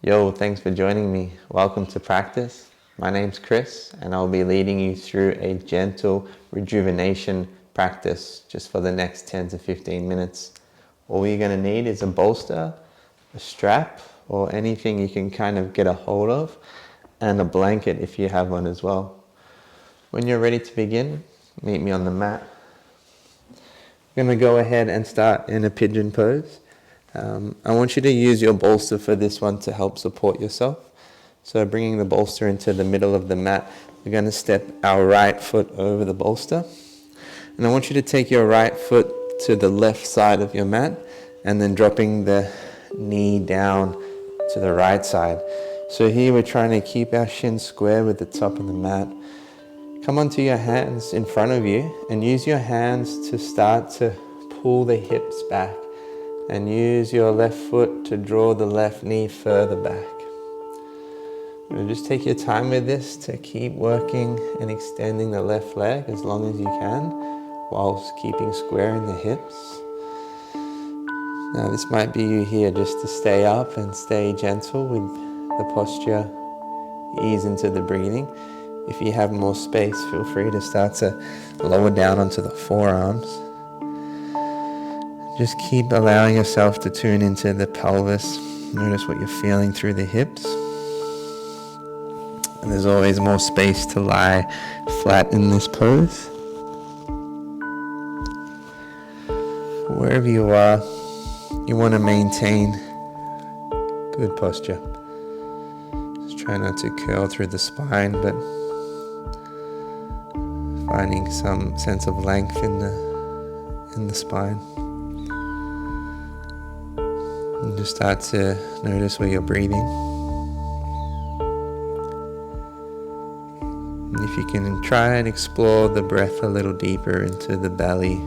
Yo, thanks for joining me. Welcome to practice. My name's Chris and I'll be leading you through a gentle rejuvenation practice just for the next 10 to 15 minutes. All you're going to need is a bolster, a strap, or anything you can kind of get a hold of, and a blanket if you have one as well. When you're ready to begin, meet me on the mat. I'm going to go ahead and start in a pigeon pose. I want you to use your bolster for this one to help support yourself. So bringing the bolster into the middle of the mat, we're going to step our right foot over the bolster. And I want you to take your right foot to the left side of your mat and then dropping the knee down to the right side. So here we're trying to keep our shins square with the top of the mat. Come onto your hands in front of you and use your hands to start to pull the hips back. And use your left foot to draw the left knee further back. Just take your time with this to keep working and extending the left leg as long as you can, whilst keeping square in the hips. Now this might be you here just to stay up and stay gentle with the posture, ease into the breathing. If you have more space, feel free to start to lower down onto the forearms. Just keep allowing yourself to tune into the pelvis. Notice what you're feeling through the hips. And there's always more space to lie flat in this pose. Wherever you are, you want to maintain good posture. Just try not to curl through the spine, but finding some sense of length in the spine. And just start to notice where you're breathing. And if you can try and explore the breath a little deeper into the belly.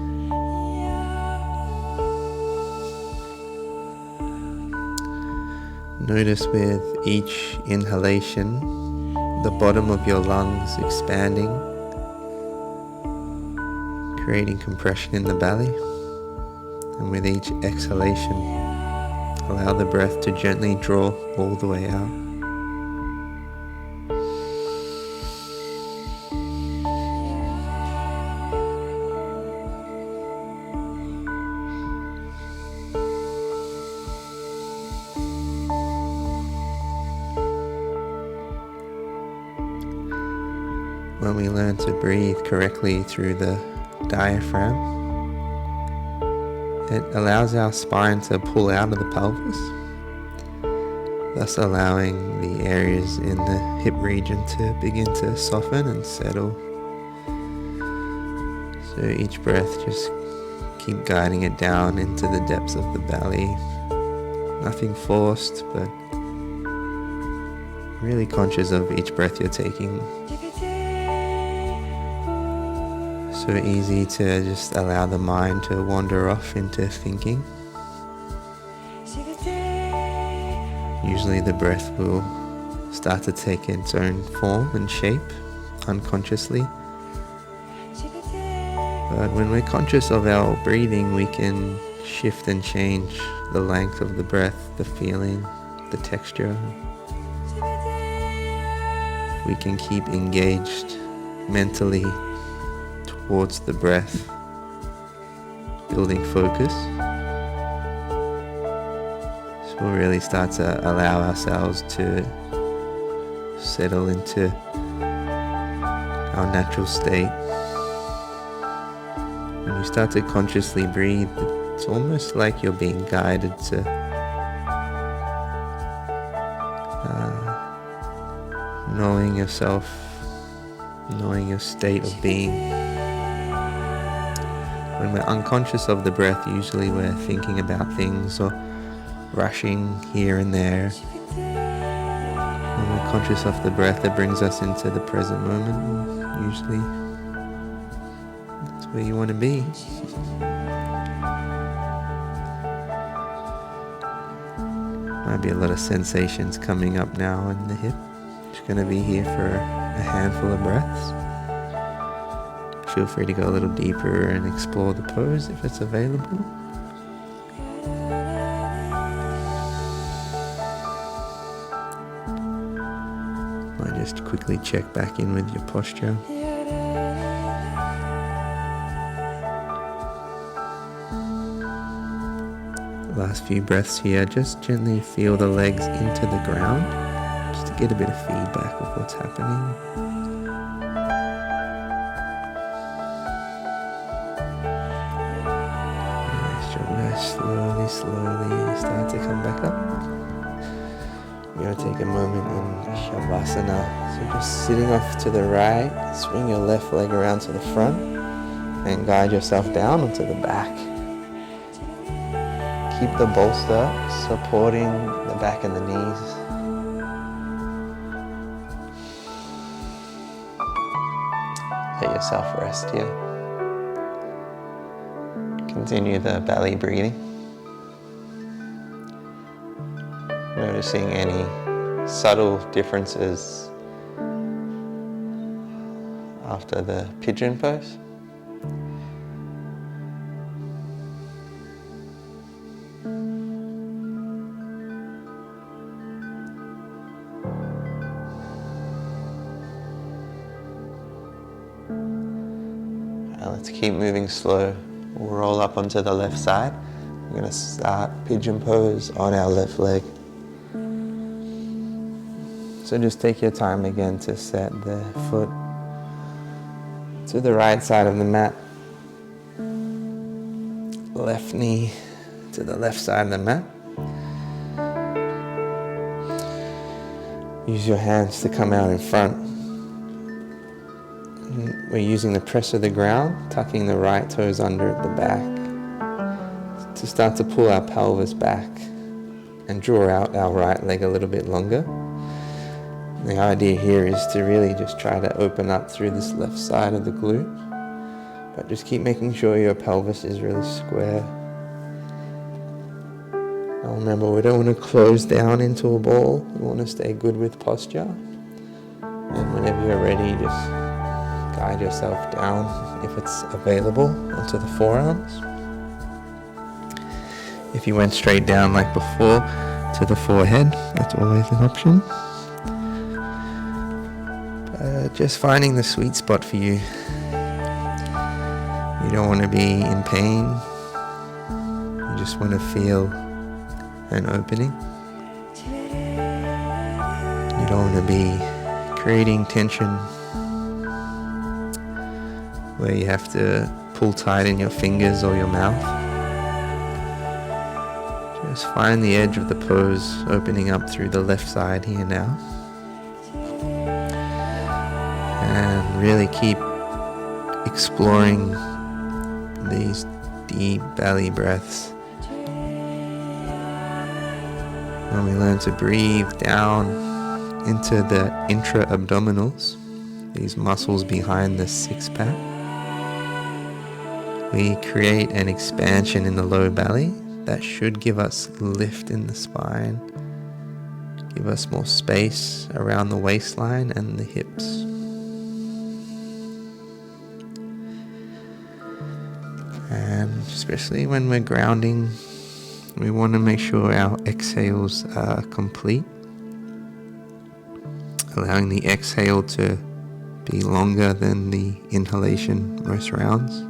Notice with each inhalation, the bottom of your lungs expanding, creating compression in the belly. And with each exhalation, allow the breath to gently draw all the way out. When we learn to breathe correctly through the diaphragm, it allows our spine to pull out of the pelvis, thus allowing the areas in the hip region to begin to soften and settle. So each breath, just keep guiding it down into the depths of the belly. Nothing forced, but really conscious of each breath you're taking. So easy to just allow the mind to wander off into thinking. Usually the breath will start to take its own form and shape unconsciously. But when we're conscious of our breathing, we can shift and change the length of the breath, the feeling, the texture. We can keep engaged mentally towards the breath, building focus. So we'll really start to allow ourselves to settle into our natural state. When you start to consciously breathe, it's almost like you're being guided to knowing yourself, knowing your state of being. When we're unconscious of the breath, usually we're thinking about things or rushing here and there. When we're conscious of the breath, it brings us into the present moment. Usually, that's where you want to be. Might be a lot of sensations coming up now in the hip. Just going to be here for a handful of breaths. Feel free to go a little deeper and explore the pose if it's available. Might just quickly check back in with your posture. Last few breaths here, just gently feel the legs into the ground, just to get a bit of feedback of what's happening. Nice job, guys. Slowly start to come back up. You're going to take a moment in Shavasana. So just sitting off to the right, swing your left leg around to the front and guide yourself down onto the back. Keep the bolster supporting the back and the knees. Let yourself rest here. Continue the belly breathing. Noticing any subtle differences after the pigeon pose. Let's keep moving slow. We'll roll up onto the left side. We're going to start pigeon pose on our left leg. So just take your time again to set the foot to the right side of the mat. Left knee to the left side of the mat. Use your hands to come out in front. We're using the press of the ground, tucking the right toes under at the back to start to pull our pelvis back and draw out our right leg a little bit longer. The idea here is to really just try to open up through this left side of the glute, but just keep making sure your pelvis is really square. Now remember, we don't want to close down into a ball. We want to stay good with posture. And whenever you're ready, just guide yourself down, if it's available, onto the forearms. If you went straight down like before to the forehead, that's always an option. Just finding the sweet spot for you. You don't want to be in pain. You just want to feel an opening. You don't want to be creating tension where you have to pull tight in your fingers or your mouth. Just find the edge of the pose opening up through the left side here now. And really keep exploring these deep belly breaths. When we learn to breathe down into the intra-abdominals, these muscles behind the six-pack, we create an expansion in the low belly that should give us lift in the spine, give us more space around the waistline and the hips. And especially when we're grounding, we want to make sure our exhales are complete, allowing the exhale to be longer than the inhalation most rounds.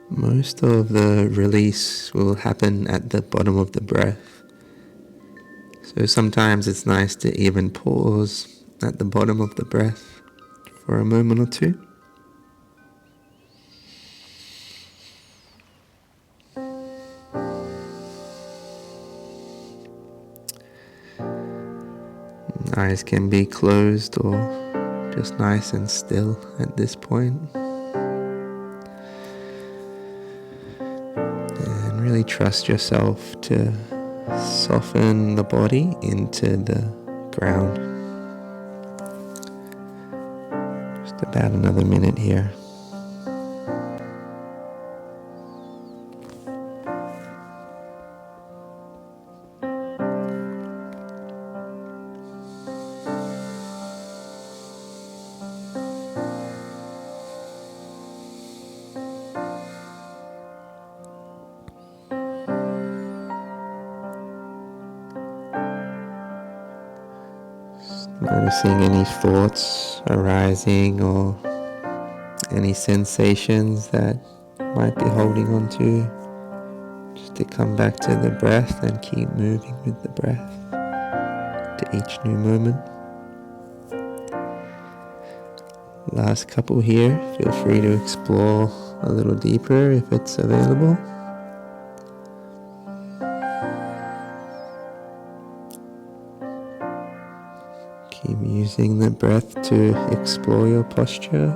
Most of the release will happen at the bottom of the breath. So sometimes it's nice to even pause at the bottom of the breath for a moment or two. Eyes can be closed or just nice and still at this point. Really trust yourself to soften the body into the ground. Just about another minute here. Noticing any thoughts arising or any sensations that you might be holding on to. Just to come back to the breath and keep moving with the breath to each new moment. Last couple here, feel free to explore a little deeper if it's available. Keep using the breath to explore your posture.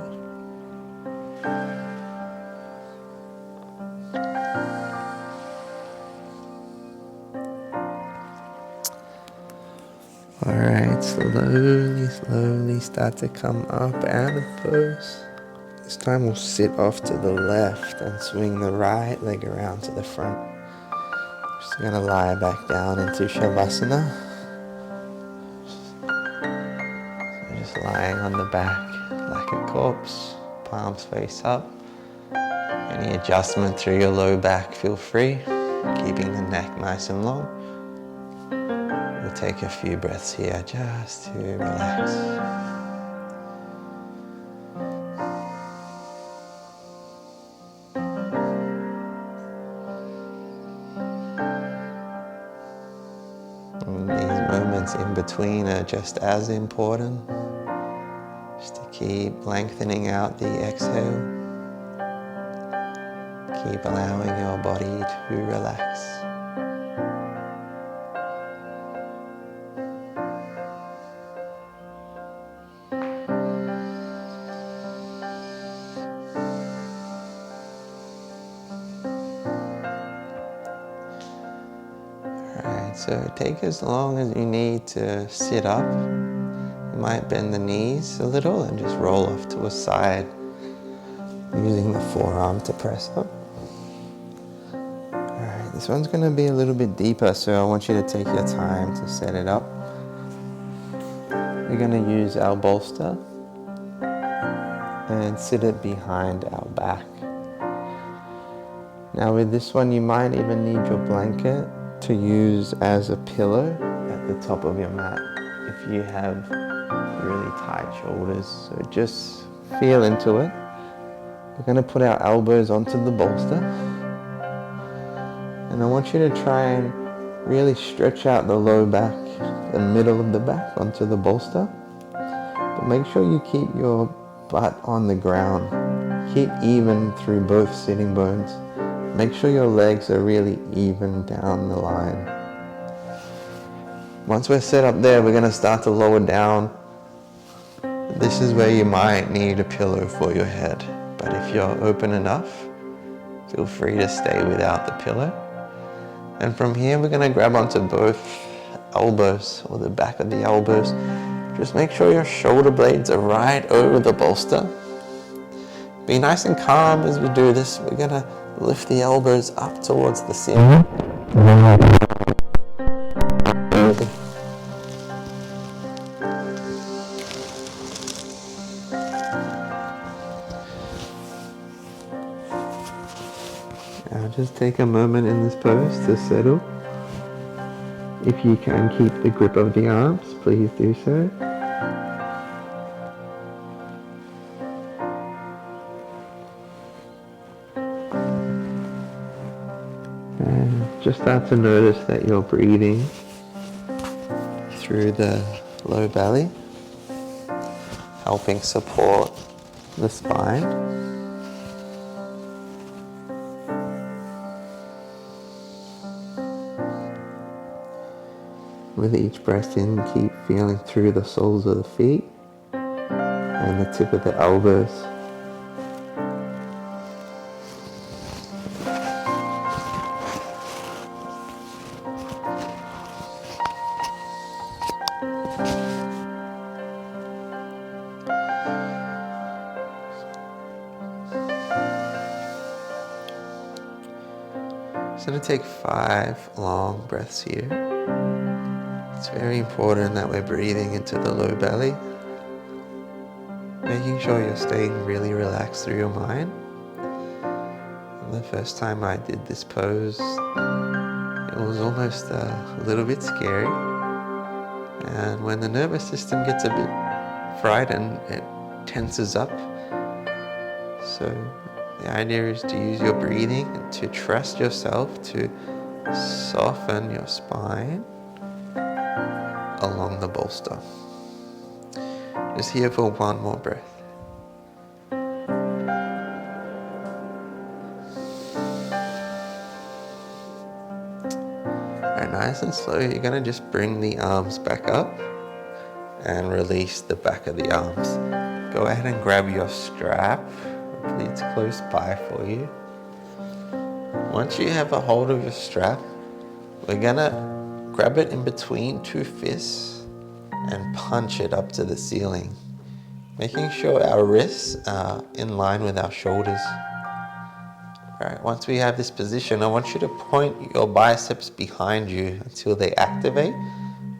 Alright, slowly start to come up out of pose. This time we'll sit off to the left and swing the right leg around to the front. Just gonna lie back down into Shavasana. So just lying on the back like a corpse, palms face up. Any adjustment through your low back, feel free, keeping the neck nice and long. We'll take a few breaths here just to relax. And these moments in between are just as important, just to keep lengthening out the exhale. Keep allowing your body to relax. Alright, so take as long as you need to sit up. You might bend the knees a little and just roll off to a side, using the forearm to press up. Alright, this one's going to be a little bit deeper, so I want you to take your time to set it up. We're going to use our bolster and sit it behind our back. Now with this one, you might even need your blanket to use as a pillow at the top of your mat if you have really tight shoulders. So just feel into it. We're going to put our elbows onto the bolster, and I want you to try and really stretch out the low back, the middle of the back onto the bolster, but make sure you keep your butt on the ground. Keep even through both sitting bones. Make sure your legs are really even down the line. Once we're set up there, we're going to start to lower down. This is where you might need a pillow for your head, but if you're open enough, feel free to stay without the pillow. And from here, we're going to grab onto both elbows, or the back of the elbows. Just make sure your shoulder blades are right over the bolster. Be nice and calm as we do this. We're going to lift the elbows up towards the ceiling. Now just take a moment in this pose to settle. If you can keep the grip of the arms, please do so. And just start to notice that you're breathing through the low belly, helping support the spine. With each breath in, keep feeling through the soles of the feet and the tip of the elbows. So I'm going to take 5 long breaths here. It's very important that we're breathing into the low belly, making sure you're staying really relaxed through your mind. And the first time I did this pose, it was almost a little bit scary. And when the nervous system gets a bit frightened, it tenses up. So the idea is to use your breathing and to trust yourself to soften your spine along the bolster. Just here for one more breath. Alright, nice and slow, you're going to just bring the arms back up and release the back of the arms. Go ahead and grab your strap. Hopefully it's close by for you. Once you have a hold of your strap, we're going to grab it in between two fists and punch it up to the ceiling, making sure our wrists are in line with our shoulders. Alright, once we have this position, I want you to point your biceps behind you until they activate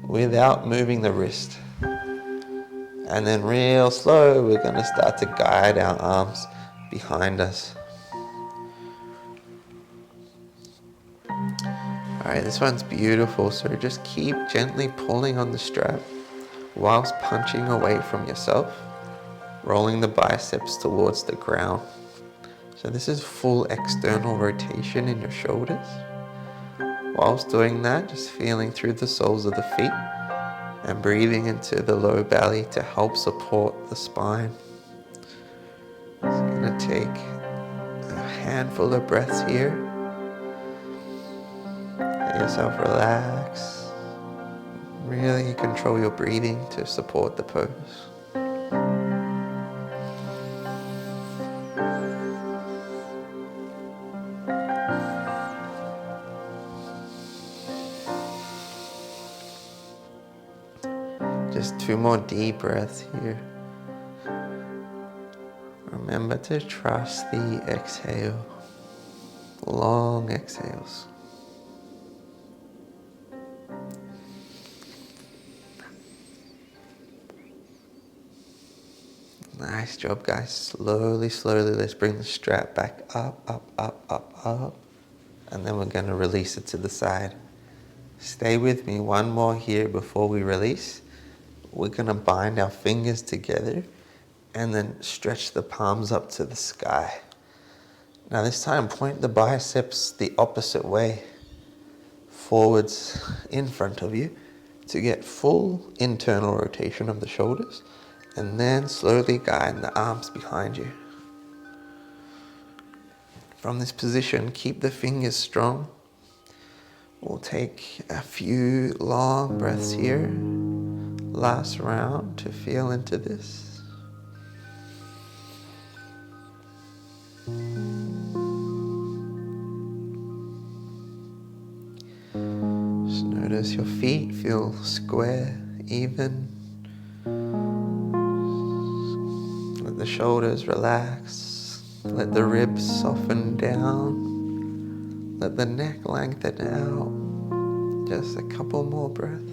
without moving the wrist. And then real slow, we're going to start to guide our arms behind us. Alright, this one's beautiful, so just keep gently pulling on the strap whilst punching away from yourself, rolling the biceps towards the ground. So this is full external rotation in your shoulders. Whilst doing that, just feeling through the soles of the feet and breathing into the low belly to help support the spine. Just going to take a handful of breaths here. Let yourself relax. Really control your breathing to support the pose. Just 2 more deep breaths here. Remember to trust the exhale. Long exhales. Nice job, guys. Slowly, slowly, let's bring the strap back up, up, up, up, up. And then we're going to release it to the side. Stay with me one more here before we release. We're going to bind our fingers together and then stretch the palms up to the sky. Now this time, point the biceps the opposite way, forwards in front of you to get full internal rotation of the shoulders, and then slowly guide the arms behind you. From this position, keep the fingers strong. We'll take a few long breaths here. Last round to feel into this. Just notice your feet feel square, even. Let the shoulders relax. Let the ribs soften down. Let the neck lengthen out. Just a couple more breaths.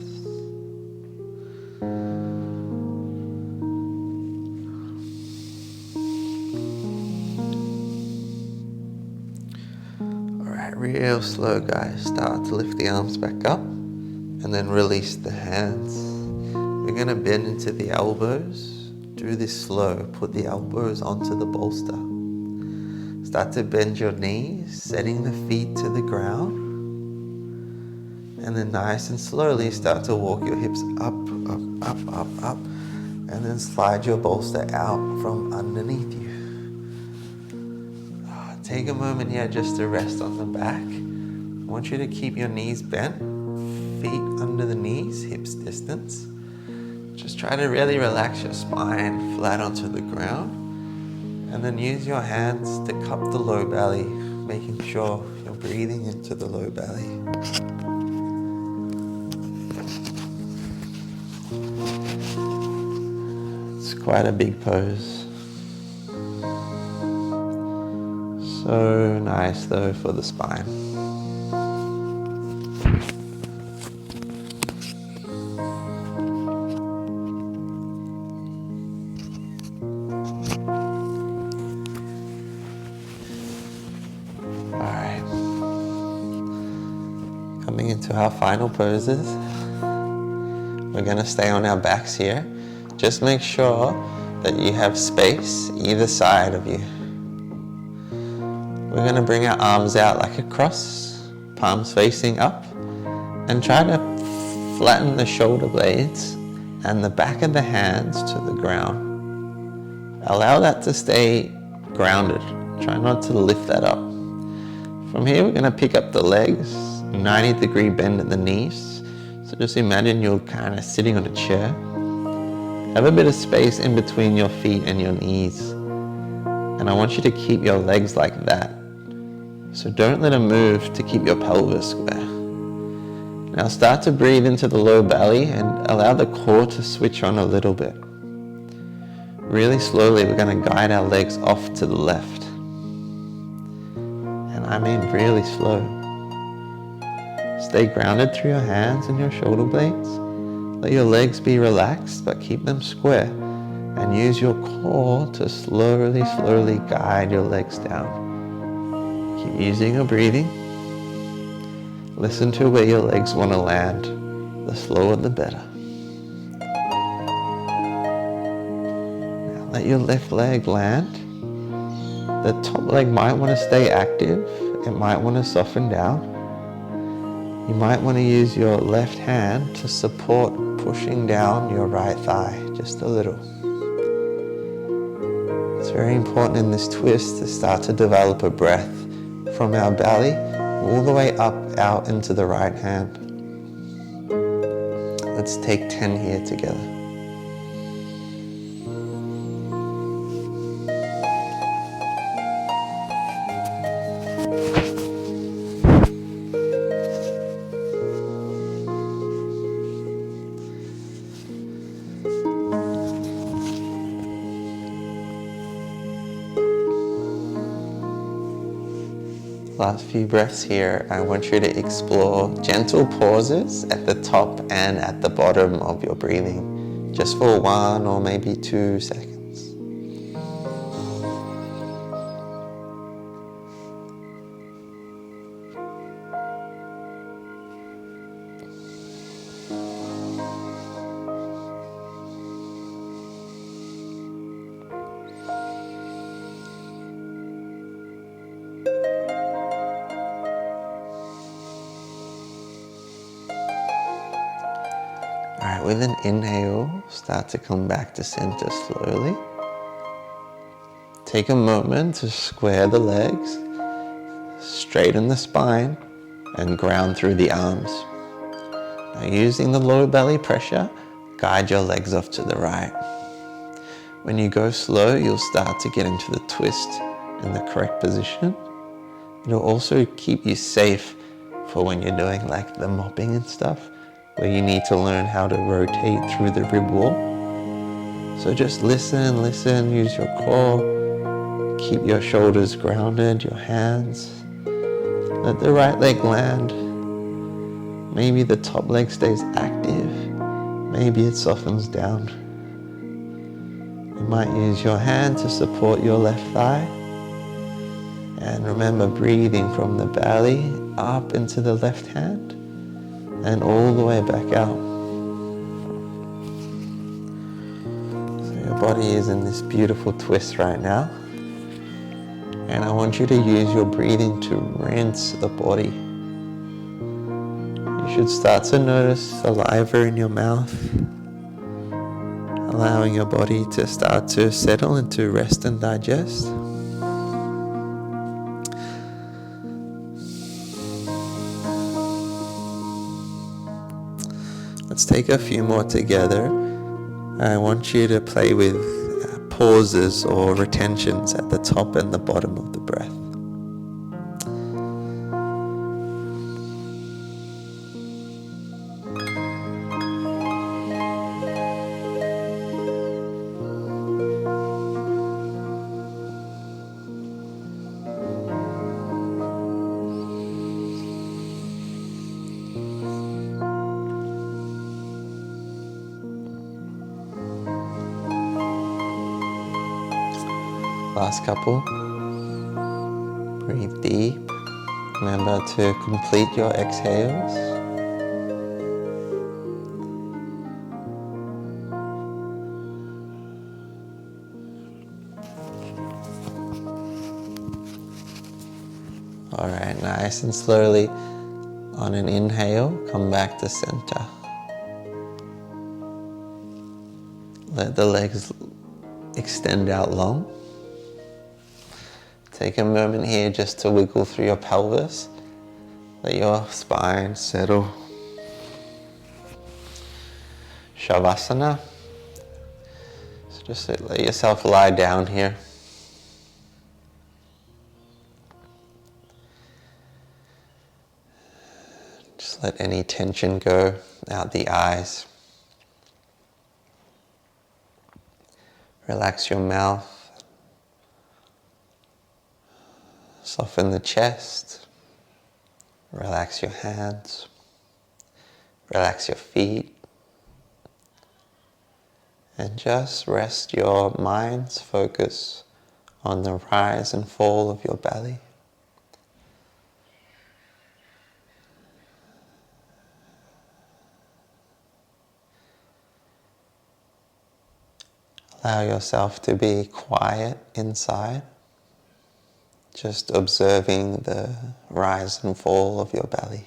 Real slow, guys. Start to lift the arms back up and then release the hands. We're going to bend into the elbows. Do this slow. Put the elbows onto the bolster. Start to bend your knees, setting the feet to the ground. And then nice and slowly start to walk your hips up, up, up, up, up. And then slide your bolster out from underneath you. Take a moment here just to rest on the back. I want you to keep your knees bent, feet under the knees, hips distance. Just try to really relax your spine flat onto the ground. And then use your hands to cup the low belly, making sure you're breathing into the low belly. It's quite a big pose. So nice though for the spine. Alright. Coming into our final poses. We're going to stay on our backs here. Just make sure that you have space either side of you. We're going to bring our arms out like a cross, palms facing up, and try to flatten the shoulder blades and the back of the hands to the ground. Allow that to stay grounded. Try not to lift that up. From here, we're going to pick up the legs, 90-degree bend at the knees. So just imagine you're kind of sitting on a chair. Have a bit of space in between your feet and your knees. And I want you to keep your legs like that. So don't let them move to keep your pelvis square. Now start to breathe into the low belly and allow the core to switch on a little bit. Really slowly, we're going to guide our legs off to the left. And I mean really slow. Stay grounded through your hands and your shoulder blades. Let your legs be relaxed, but keep them square. And use your core to slowly guide your legs down. Keep using your breathing. Listen to where your legs want to land. The slower the better. Now let your left leg land. The top leg might want to stay active. It might want to soften down. You might want to use your left hand to support pushing down your right thigh just a little. It's very important in this twist to start to develop a breath from our belly all the way up out into the right hand. Let's take 10 here together. Last few breaths here. I want you to explore gentle pauses at the top and at the bottom of your breathing, just for 1 or maybe 2 seconds. Alright, with an inhale, start to come back to center slowly. Take a moment to square the legs, straighten the spine, and ground through the arms. Now using the low belly pressure, guide your legs off to the right. When you go slow, you'll start to get into the twist in the correct position. It'll also keep you safe for when you're doing like the mopping and stuff, where you need to learn how to rotate through the rib wall. So just listen, use your core, keep your shoulders grounded, your hands. Let the right leg land. Maybe the top leg stays active, maybe it softens down. You might use your hand to support your left thigh. And remember, breathing from the belly up into the left hand and all the way back out. So your body is in this beautiful twist right now. And I want you to use your breathing to rinse the body. You should start to notice saliva in your mouth, allowing your body to start to settle into rest and digest. Let's take a few more together. I want you to play with pauses or retentions at the top and the bottom of the breath. Last couple. Breathe deep. Remember to complete your exhales. Nice and slowly, on an inhale, come back to center. Let the legs extend out long. Take a moment here just to wiggle through your pelvis. Let your spine settle. Shavasana. So just let yourself lie down here. Just let any tension go out the eyes. Relax your mouth. Soften the chest. Relax your hands. Relax your feet. And just rest your mind's focus on the rise and fall of your belly. Allow yourself to be quiet inside, just observing the rise and fall of your belly.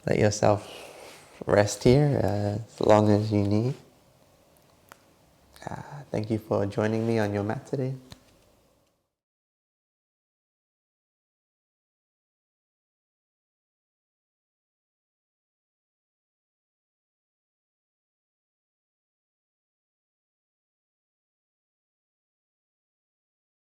Let yourself rest here as long as you need. Thank you for joining me on your mat today.